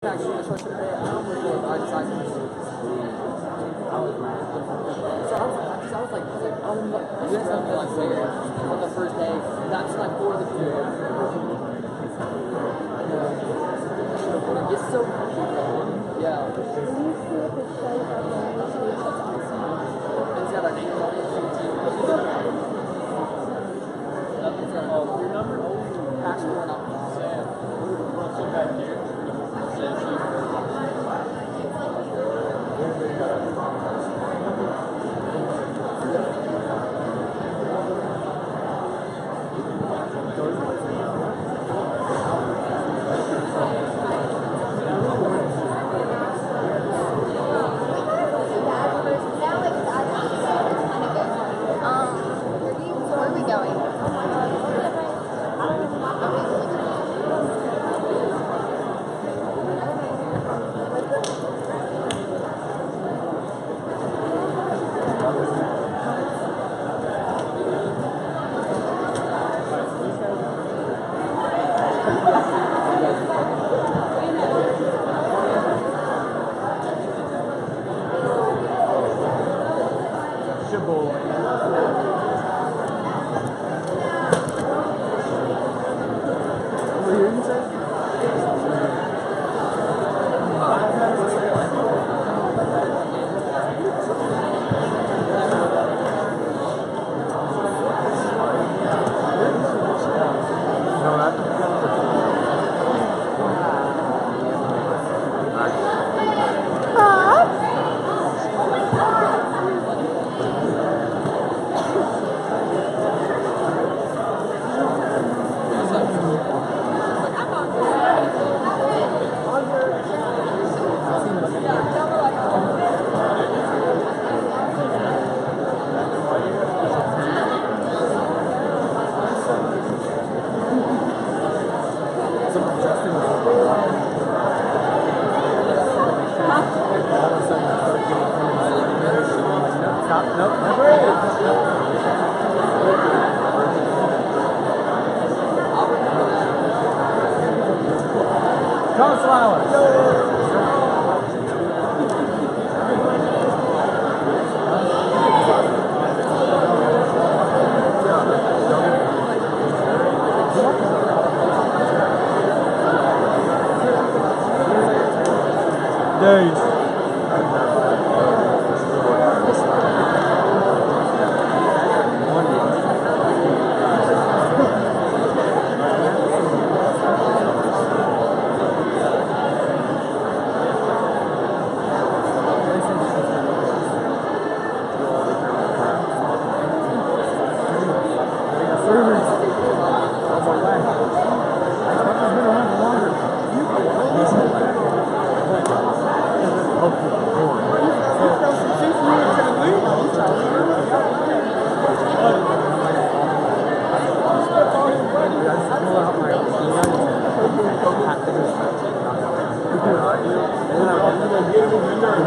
Actually, the short trip today, I decided to do I was mad. So I was like, oh, you guys have to like where on the first day, that's like 4 of the people. It's so cool. Yeah. It's got our names on it. Your number? Actually, we're not. Sit back here. Where are we going?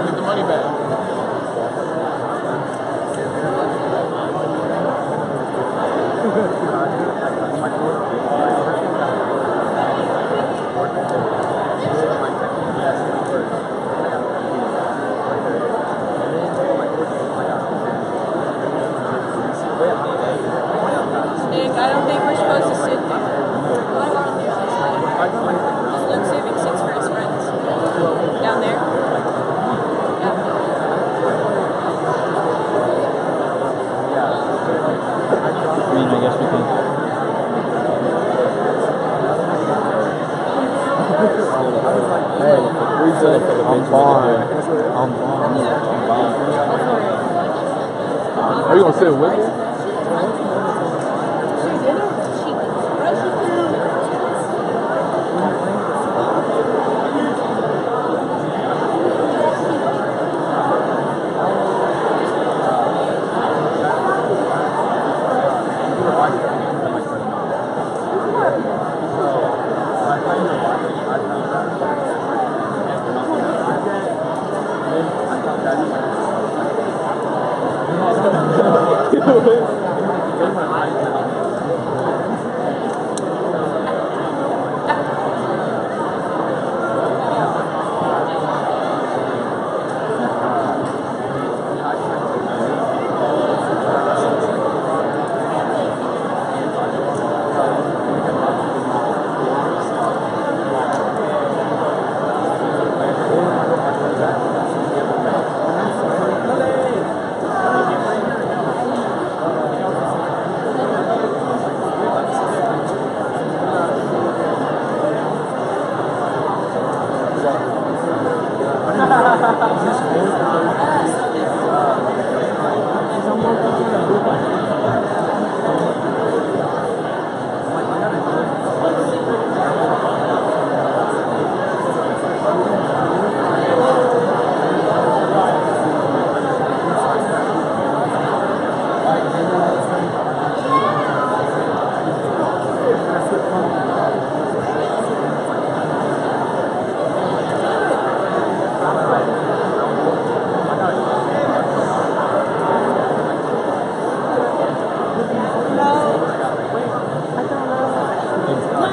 Get the money back. Nick, I don't think we're supposed to sit there. Luke's saving 6 for his friends. Down there? Yeah. I mean, I guess we can. I'm fine. Are you gonna sit with me?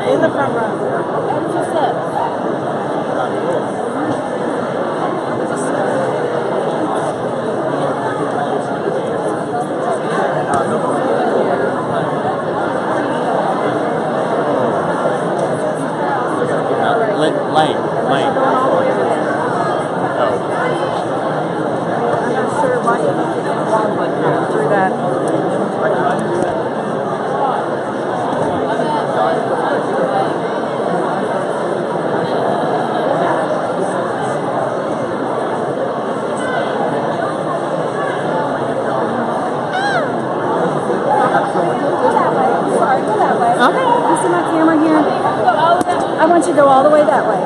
In the front row. What is this? Lane. I'm not sure why you walk through that. Okay. You see my camera here? I want you to go all the way that way.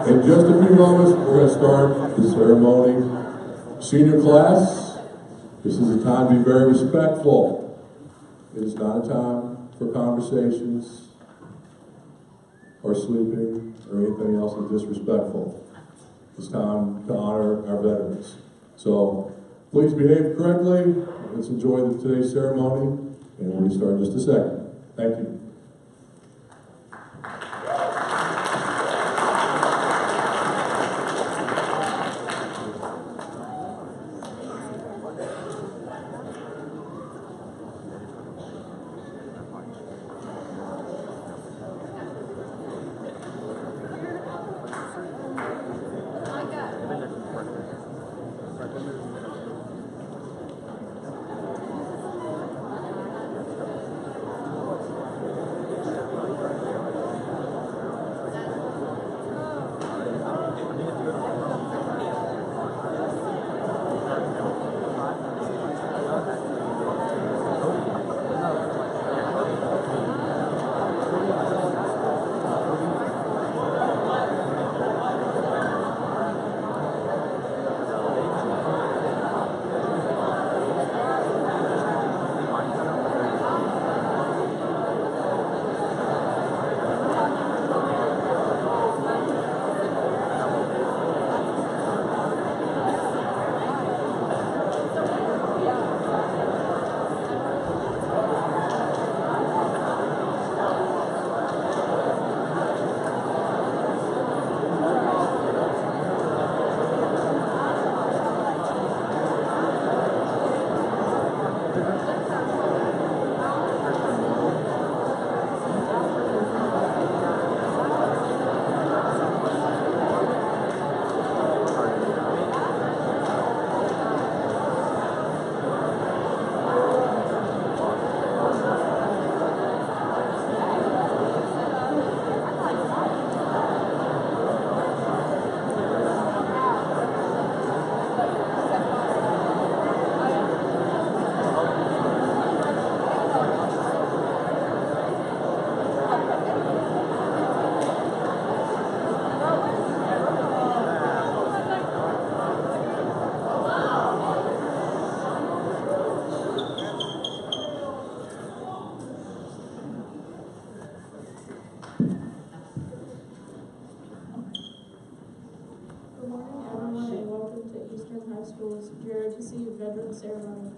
In just a few moments, we're going to start the ceremony. Senior class, this is a time to be very respectful. It is not a time for conversations or sleeping or anything else that's disrespectful. It's time to honor our veterans. So please behave correctly. Let's enjoy today's ceremony, and we'll start in just a second. Thank you. Schools JROTC Veteran Ceremony.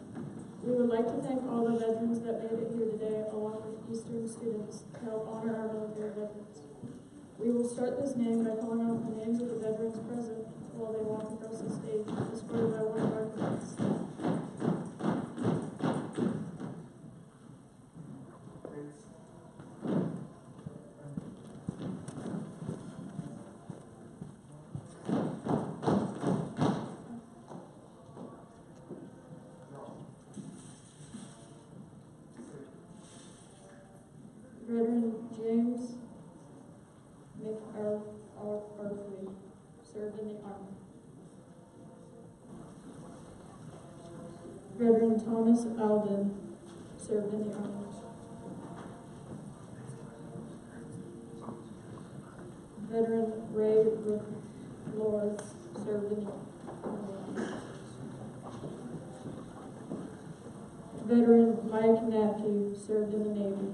We would like to thank all the veterans that made it here today, along with Eastern students, to help honor our military veterans. We will start this name by calling out the names of the veterans present while they walk across the stage, escorted by one of our cadets. Veteran James McArthur served in the Army. Veteran Thomas Alden served in the Army. Veteran Ray Lord served in the Army. Veteran Mike Napke served in the Navy.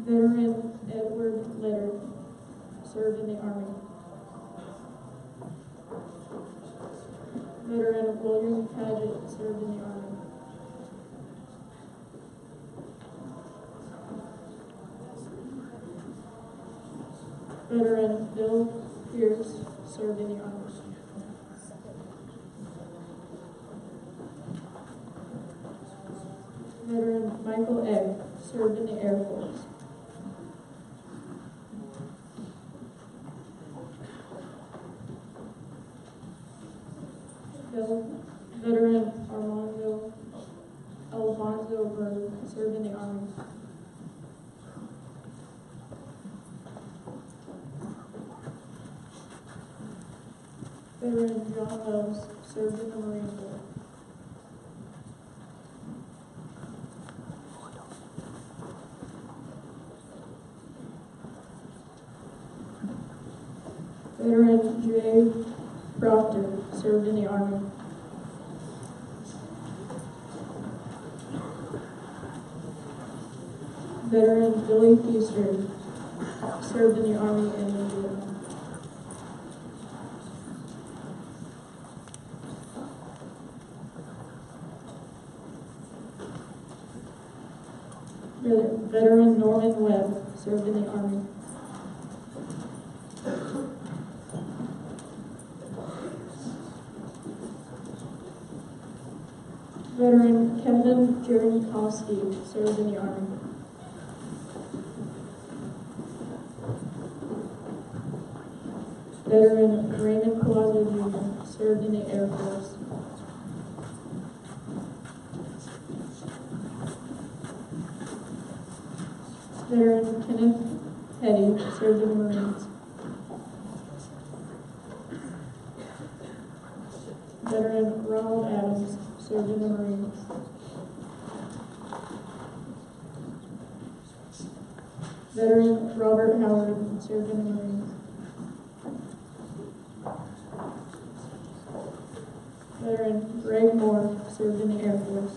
Veteran Edward Leonard served in the Army. Veteran William Paget served in the Army. Veteran Bill Pierce served in the Army. Veteran Michael Egg served in the Air Force. Veteran Alfonso Berg served in the Army. Veteran John Wells served in the Marine Corps. Veteran Jay Proctor served in the Army. Veteran Billy Feaster served in the Army and in Vietnam. Veteran Norman Webb served in the Army. Veteran Kevin Jaronkowski served in the Army. Veteran Raymond Palazzo Jr. served in the Air Force. Veteran Kenneth Petty served in the Marines. Veteran Ronald Adams served in the Marines. Veteran Robert Howard served in the Marines. Veteran Greg Moore served in the Air Force.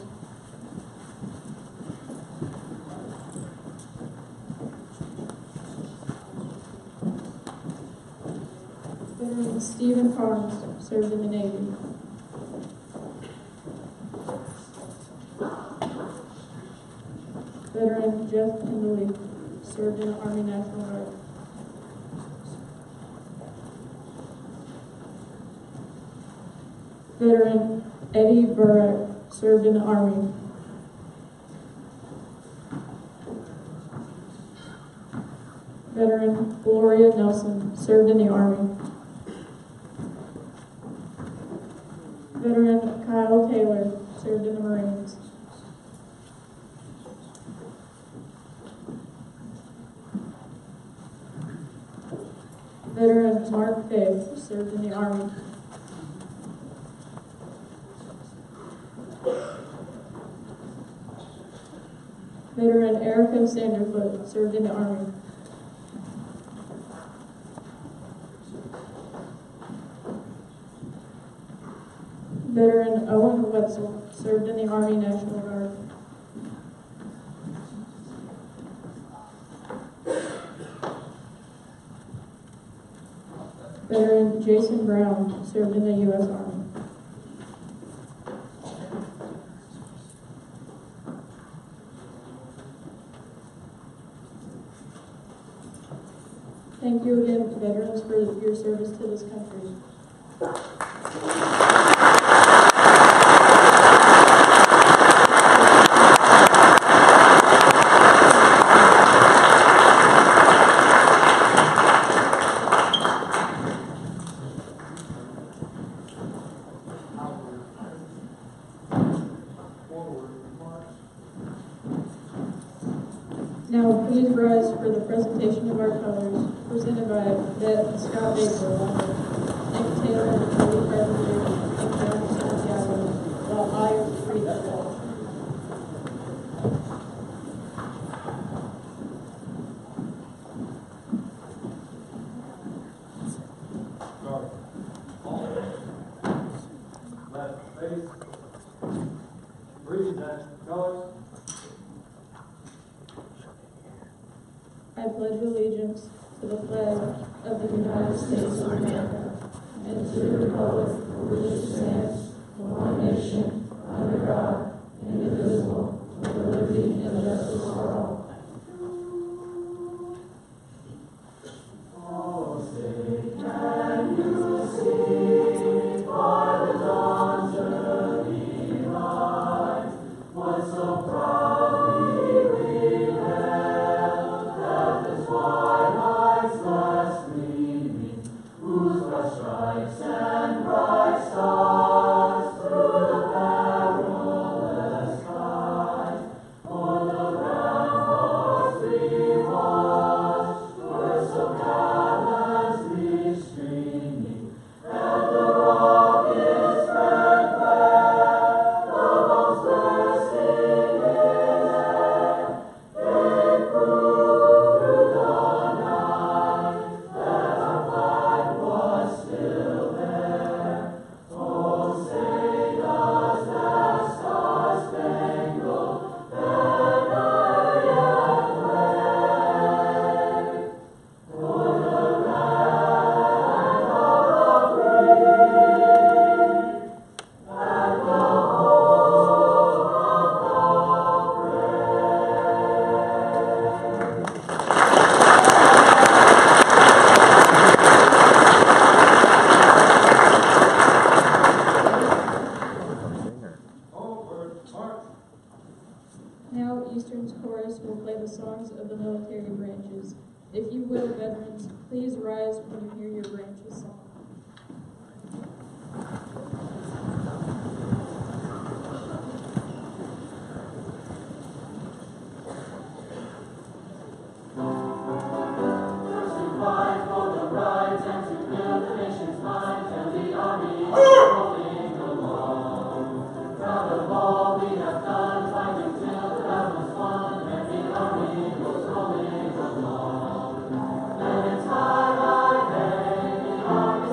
Veteran Stephen Carnes served in the Navy. Veteran Jeff Kindley served in the Army National Guard. Veteran Eddie Burek served in the Army. Veteran Gloria Nelson served in the Army. Veteran Kyle Taylor served in the Marines. Veteran Mark Faith served in the Army. Veteran Erica Sanderfoot served in the Army. Veteran Owen Wetzel served in the Army National Guard. Veteran Jason Brown served in the U.S. Army. Thank you again, veterans, for your service to this country. Now, please rise for the presentation of our colors, presented by Vet Scott Baker, Nick Taylor, Lee Carpenter, and Karen Santiago, while I read the call. Left face. Breathe that colors. I pledge allegiance to the flag of the United States of America and to the republic for which it stands, one nation, under God, indivisible, with liberty and justice for all. Now, Eastern's chorus will play the songs of the military branches. If you will, veterans, please rise when you hear your branches song. Let its high, high, hey,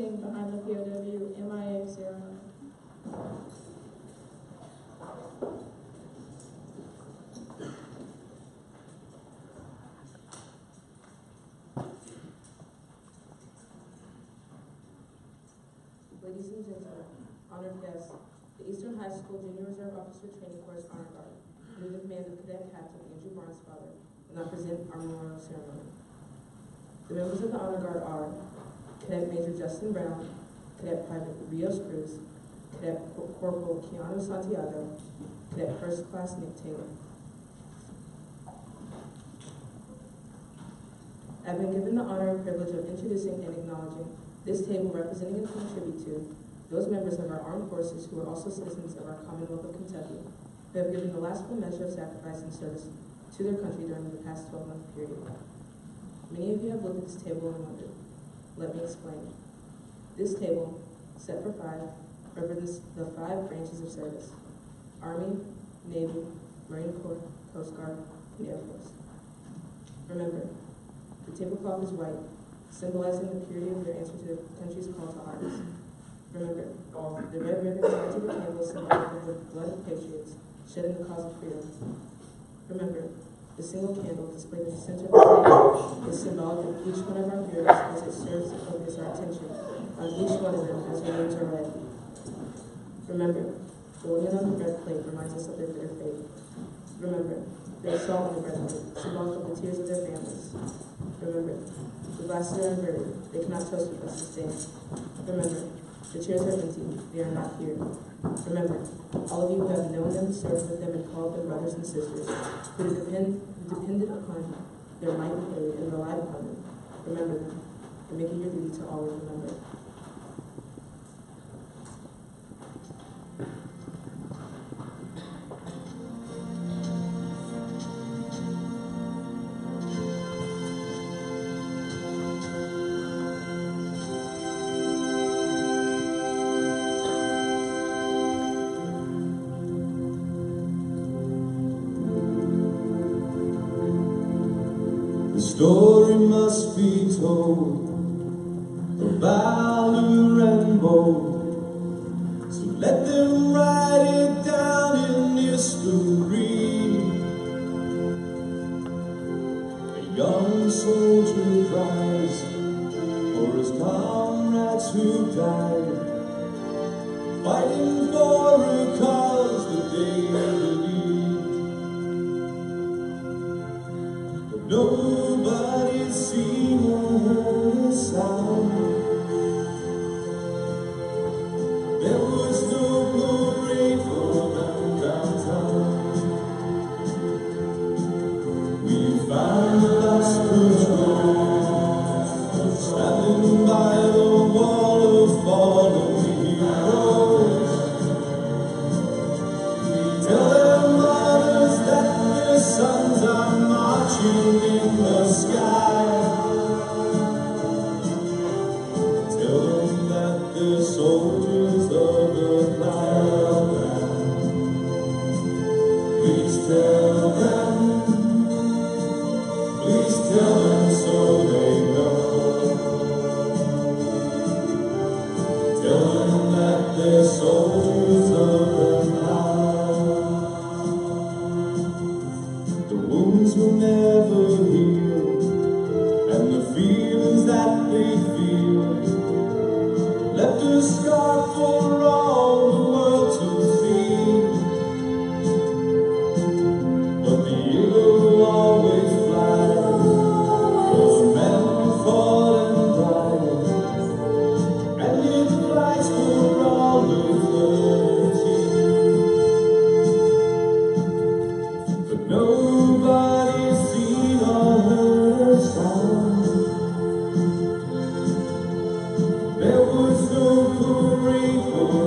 reasoning behind the POW MIA ceremony. Ladies and gentlemen, honored guests, the Eastern High School Junior Reserve Officer Training Course Honor Guard, under the command of Cadet Captain Andrew Barnesfather, will now present our memorial ceremony. The members of the Honor Guard are Cadet Major Justin Brown, Cadet Private Rios Cruz, Cadet Corporal Keanu Santiago, Cadet First Class Nick Taylor. I've been given the honor and privilege of introducing and acknowledging this table representing and paying tribute to those members of our armed forces who are also citizens of our Commonwealth of Kentucky, who have given the last full measure of sacrifice and service to their country during the past 12-month period. Many of you have looked at this table and wondered. Let me explain. This table, set for 5, represents the 5 branches of service: Army, Navy, Marine Corps, Coast Guard, and Air Force. Remember, the tablecloth is white, symbolizing the purity of their answer to the country's call to arms. Remember, the red ribbon tied to the candle symbolic of the blood of patriots shed in the cause of freedom. Remember, the single candle displayed in the center of the table is symbolic of each one of our viewers as it serves to focus our attention on each one of them as we names are read. Remember, the women on the bread plate reminds us of their bitter fate. Remember, there's salt on the bread plate, symbolic of the tears of their families. Remember, the glasses are inverted, they cannot toast with us to stand. Remember, the chairs are empty, they are not here. Remember, all of you who have known them, served with them, and called them brothers and sisters, who depended upon their might and aid and relied upon them. Remember them, and make it your duty to always remember. The story must be told of valor and bold, so let them write it down in history. A young soldier cries for his comrades who died, fighting for a cause that they believed. But nobody's seen or heard a sound. There was no parade for them downtown. We found the lost control, standing by the wall of fallen heroes. We tell their mothers that their sons are marching in the sky. Tell them that they're soldiers of the cloud. Please tell them, please tell them so they know. Tell them that they're soldiers of the cloud. The wounds will never heal, and the feelings that they feel left a scar for all the world to see. But the eagle always flies for the men who fought and died, and it flies for all eternity. But nobody's seen or heard a sound. There was no parade for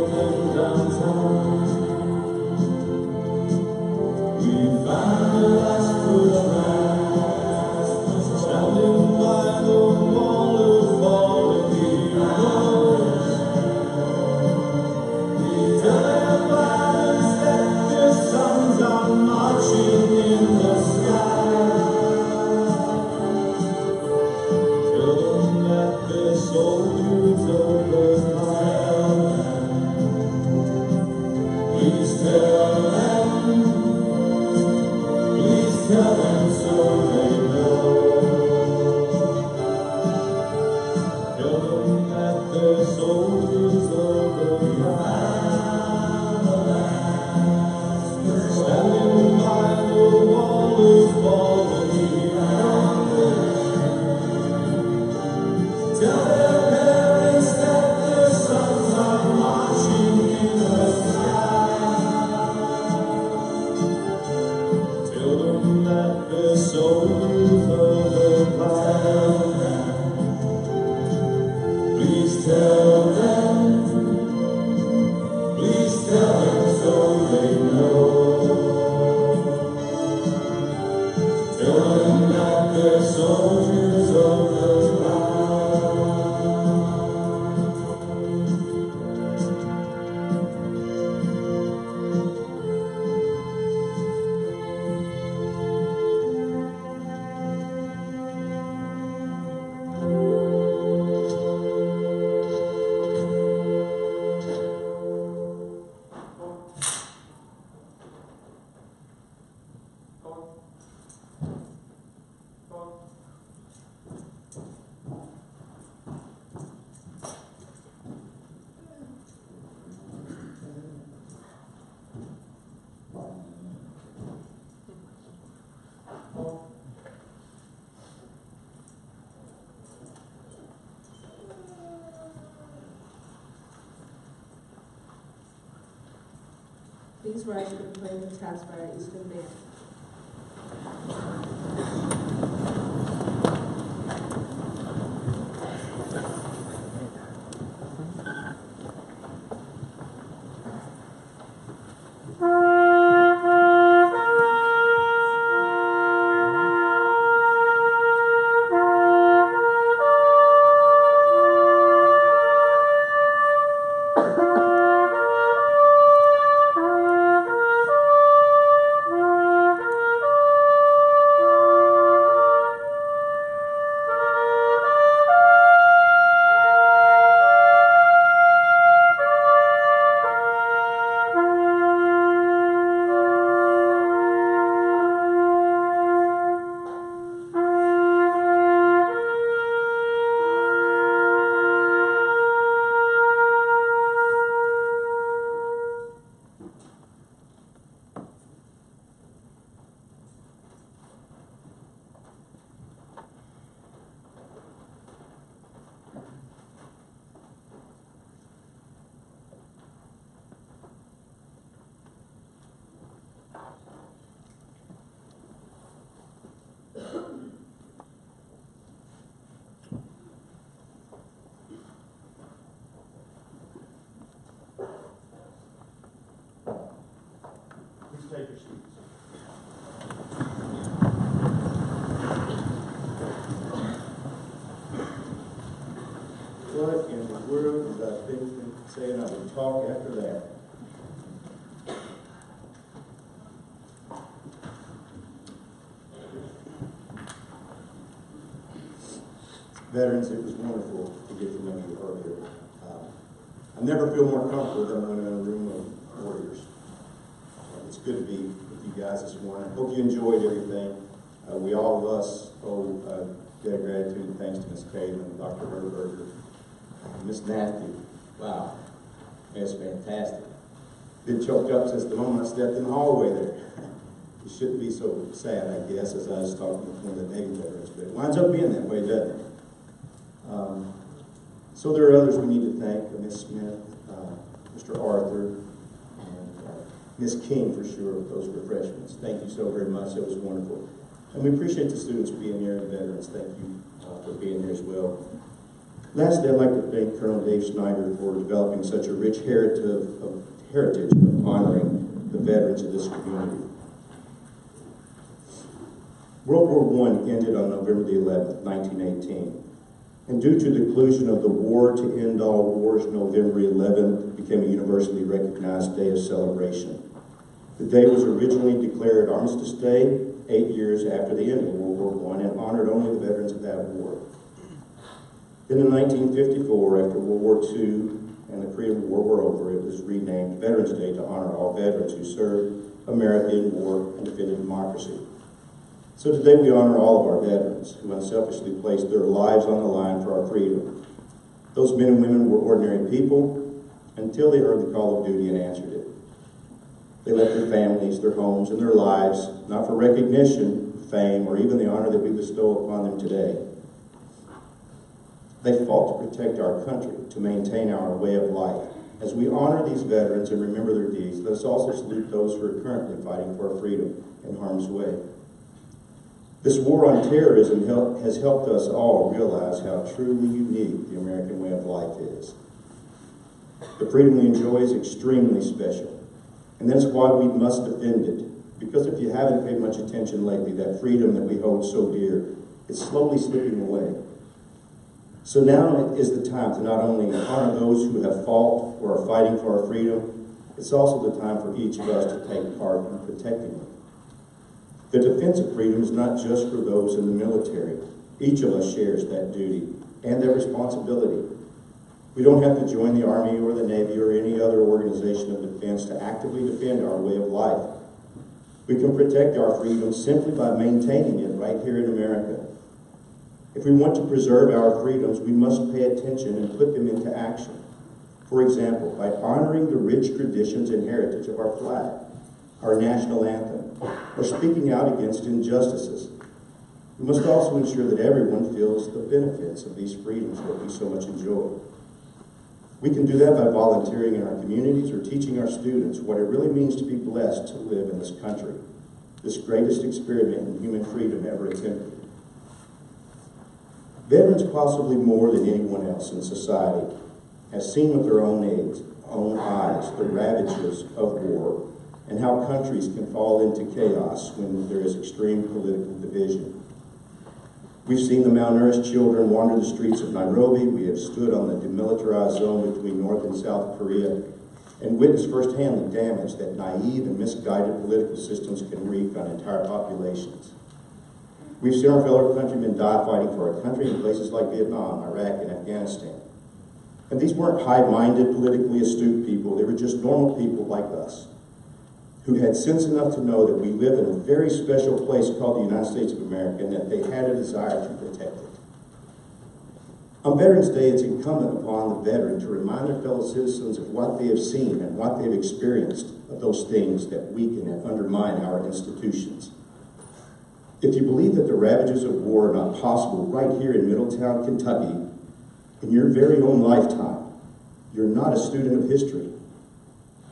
they're soldiers of the standing by the wall of fallen heroes. Tell their parents that their sons are marching in the sky. Tell them that they're soldiers of the cloud. Please tell them so they know. Tell them that they're soldiers of the Please rise for the playing of task by our Eastern Band. Please take your seats. What in the world was I thinking, saying I would talk after that? Veterans, it was wonderful to get to know you earlier. I never feel more comfortable than when I'm in a room of warriors. It's good to be with you guys this morning. I hope you enjoyed everything. We all of us owe debt of gratitude and thanks to Ms. Kaylin, Dr. Herberger, Ms. Nasty. Wow, that's fantastic. Been choked up since the moment I stepped in the hallway there. It shouldn't be so sad, I guess, as I was talking with one of the Navy veterans, but it winds up being that way, doesn't it? So there are others we need to thank, Ms. Smith, Mr. Arthur, and Ms. King for sure with those refreshments. Thank you so very much. It was wonderful. And we appreciate the students being here and the veterans. Thank you for being here as well. Lastly, I'd like to thank Colonel Dave Snyder for developing such a rich heritage of honoring the veterans of this community. World War I ended on November the 11th, 1918. And due to the conclusion of the War to End All Wars, November 11th became a universally recognized day of celebration. The day was originally declared Armistice Day 8 years after the end of World War I and honored only the veterans of that war. Then in 1954, after World War II and the Korean War were over, it was renamed Veterans Day to honor all veterans who served America in war and defended democracy. So today we honor all of our veterans who unselfishly placed their lives on the line for our freedom. Those men and women were ordinary people until they heard the call of duty and answered it. They left their families, their homes, and their lives, not for recognition, fame, or even the honor that we bestow upon them today. They fought to protect our country, to maintain our way of life. As we honor these veterans and remember their deeds, let us also salute those who are currently fighting for our freedom in harm's way. This war on terrorism has helped us all realize how truly unique the American way of life is. The freedom we enjoy is extremely special, and that's why we must defend it. Because if you haven't paid much attention lately, that freedom that we hold so dear is slowly slipping away. So now is the time to not only honor those who have fought or are fighting for our freedom, it's also the time for each of us to take part in protecting it. The defense of freedom is not just for those in the military. Each of us shares that duty and that responsibility. We don't have to join the Army or the Navy or any other organization of defense to actively defend our way of life. We can protect our freedom simply by maintaining it right here in America. If we want to preserve our freedoms, we must pay attention and put them into action. For example, by honoring the rich traditions and heritage of our flag, our national anthem, or speaking out against injustices. We must also ensure that everyone feels the benefits of these freedoms that we so much enjoy. We can do that by volunteering in our communities or teaching our students what it really means to be blessed to live in this country, this greatest experiment in human freedom ever attempted. Veterans, possibly more than anyone else in society, have seen with their own eyes the ravages of war and how countries can fall into chaos when there is extreme political division. We've seen the malnourished children wander the streets of Nairobi. We have stood on the demilitarized zone between North and South Korea and witnessed firsthand the damage that naive and misguided political systems can wreak on entire populations. We've seen our fellow countrymen die fighting for our country in places like Vietnam, Iraq, and Afghanistan. And these weren't high-minded, politically astute people. They were just normal people like us, who had sense enough to know that we live in a very special place called the United States of America and that they had a desire to protect it. On Veterans Day, it's incumbent upon the veteran to remind their fellow citizens of what they have seen and what they've experienced, of those things that weaken and undermine our institutions. If you believe that the ravages of war are not possible right here in Middletown, Kentucky, in your very own lifetime, you're not a student of history.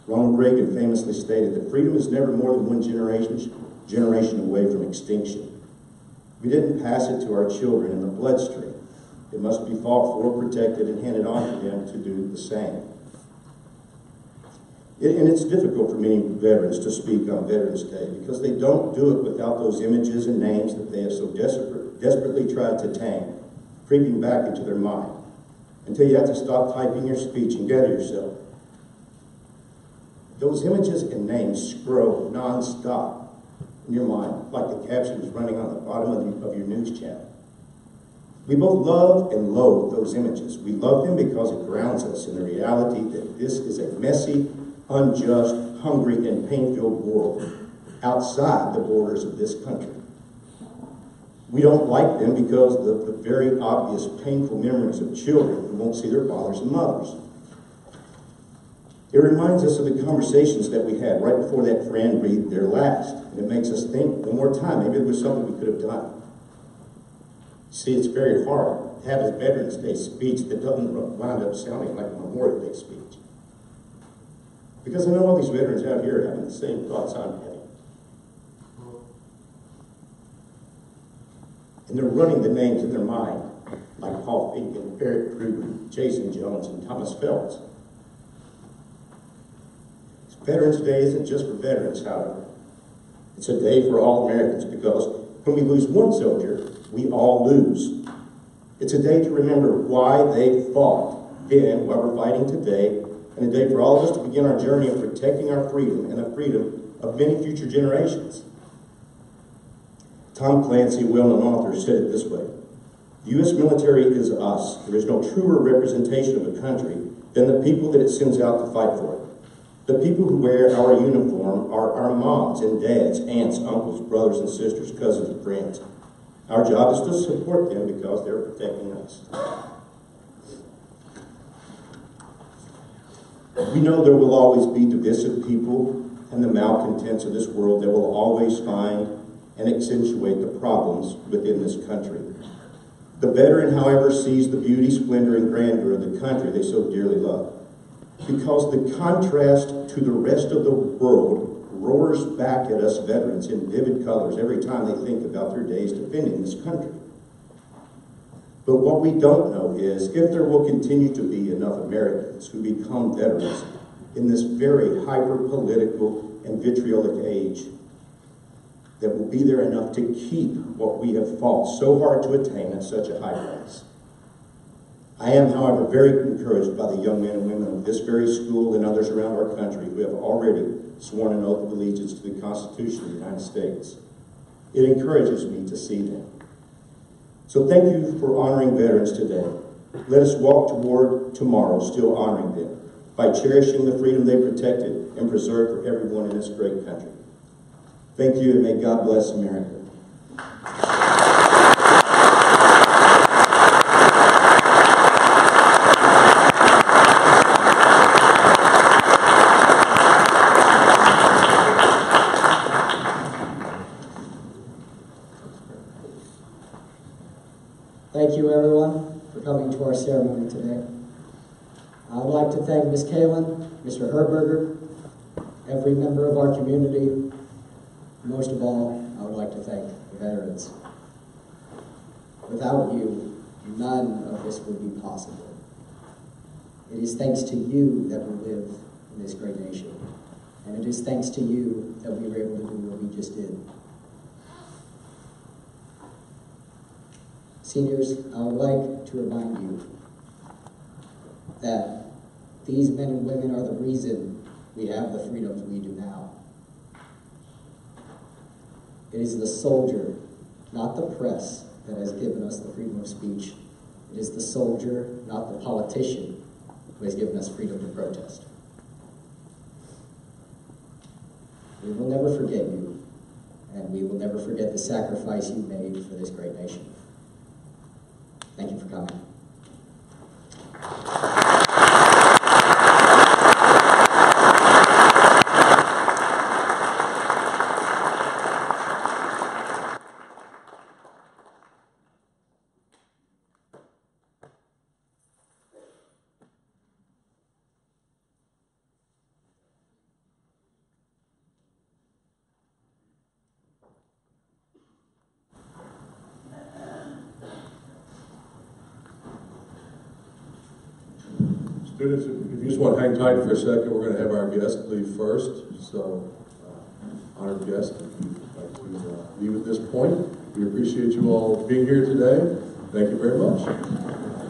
Ronald Reagan famously stated that freedom is never more than one generation away from extinction. We didn't pass it to our children in the bloodstream. It must be fought for, protected, and handed on to them to do the same. And it's difficult for many veterans to speak on Veterans Day because they don't do it without those images and names that they have so desperately tried to tame, creeping back into their mind, until you have to stop typing your speech and gather yourself. Those images and names scroll nonstop in your mind, like the captions running on the bottom of your news channel. We both love and loathe those images. We love them because it grounds us in the reality that this is a messy, unjust, hungry, and pain-filled world outside the borders of this country. We don't like them because of the very obvious painful memories of children who won't see their fathers and mothers. It reminds us of the conversations that we had right before that friend breathed their last, and it makes us think one more time, maybe there was something we could have done. See, it's very hard to have a Veterans Day speech that doesn't wind up sounding like a Memorial Day speech. Because I know all these veterans out here are having the same thoughts I'm having. And they're running the names in their mind, like Paul Fink, Eric Kruger, Jason Jones, and Thomas Phelps. Veterans Day isn't just for veterans, however. It's a day for all Americans because when we lose one soldier, we all lose. It's a day to remember why they fought then, while we're fighting today, and a day for all of us to begin our journey of protecting our freedom and the freedom of many future generations. Tom Clancy, a well-known author, said it this way: the U.S. military is us. There is no truer representation of a country than the people that it sends out to fight for it. The people who wear our uniform are our moms and dads, aunts, uncles, brothers and sisters, cousins and friends. Our job is to support them because they're protecting us. We know there will always be divisive people and the malcontents of this world that will always find and accentuate the problems within this country. The veteran, however, sees the beauty, splendor, and grandeur of the country they so dearly love, because the contrast to the rest of the world roars back at us veterans in vivid colors every time they think about their days defending this country. But what we don't know is if there will continue to be enough Americans who become veterans in this very hyper-political and vitriolic age that will be there enough to keep what we have fought so hard to attain at such a high price. I am, however, very encouraged by the young men and women of this very school and others around our country who have already sworn an oath of allegiance to the Constitution of the United States. It encourages me to see them. So thank you for honoring veterans today. Let us walk toward tomorrow still honoring them by cherishing the freedom they protected and preserved for everyone in this great country. Thank you, and may God bless America. Thank you, everyone, for coming to our ceremony today. I would like to thank Ms. Kalin, Mr. Herberger, every member of our community. Most of all, I would like to thank the veterans. Without you, none of this would be possible. It is thanks to you that we live in this great nation, and it is thanks to you that we were able to do what we just did. Seniors, I would like to remind you that these men and women are the reason we have the freedoms we do now. It is the soldier, not the press, that has given us the freedom of speech. It is the soldier, not the politician, who has given us freedom to protest. We will never forget you, and we will never forget the sacrifice you made for this great nation. Thank you for coming. Students, if you just want to hang tight for a second, we're going to have our guest leave first. So, honored guest, if you'd like to leave at this point. We appreciate you all being here today. Thank you very much.